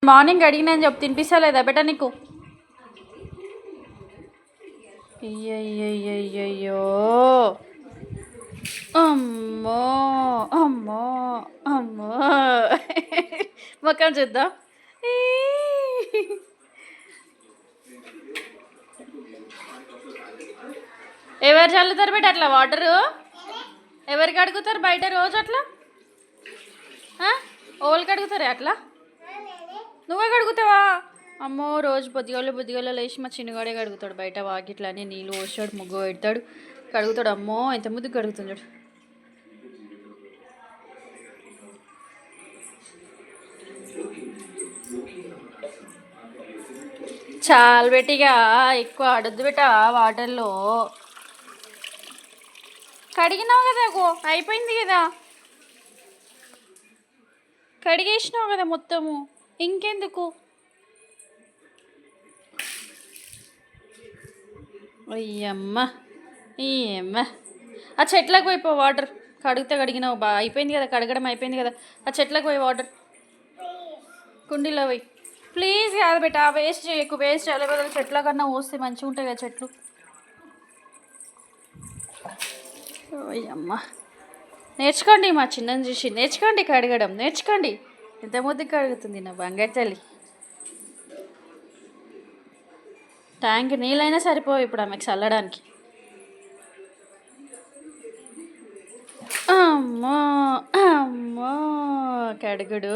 Morning అడిగినా అని చెప్పి తినిపిస్తలేదా బెట నీకు? అయ్యయ్యయ్యయ్యో, అమ్మో అమ్మో అమ్మో. మొక్కం చూద్దాం. ఎవరు చల్లుతారు బెట అట్లా వాటరు? ఎవరికి అడుగుతారు బయట రోజు అట్లా? ఓళ్ళకి అడుగుతారే అట్లా? నువ్వే కడుగుతావా? అమ్మో, రోజు బొద్దిగోళ్ళు లేచి మా చిన్నగాడే కడుగుతాడు బయట వాకిట్లని. నీళ్ళు పోస్తాడు, ముగ్గు పెడతాడు, కడుగుతాడు. అమ్మో ఎంత ముద్దు కడుగుతున్నాడు. చాలా బెట్టిగా ఎక్కువ ఆడొద్దు బెట వాటర్లో. కడిగినావు కదా, అయిపోయింది కదా, కడిగేసినావు కదా మొత్తము, ఇంకెందుకు? అయ్యమ్మ ఏమ్మ. ఆ చెట్లకు పోయిపో వాటర్. కడిగినావు బా, అయిపోయింది కదా, కడగడం అయిపోయింది కదా. ఆ చెట్లకు పోయి వాటర్ కుండీలో పోయి. ప్లీజ్ కాదు బెట, వేస్ట్ చేయకు. వేస్ట్ చేయాలి బదులు చెట్ల కన్నా పోస్తే మంచిగా ఉంటాయి కదా చెట్లు. అయ్యమ్మ, నేర్చుకోండి మా చిన్నని చూసి, నేర్చుకోండి కడగడం, నేర్చుకోండి. ఎంత ముద్దు కడుగుతుంది నా బంగారు తల్లి. ట్యాంక్ నీళ్ళైనా సరిపోవు ఇప్పుడు ఆమెకు చల్లడానికి. అమ్మో అమ్మో కడుగుడు.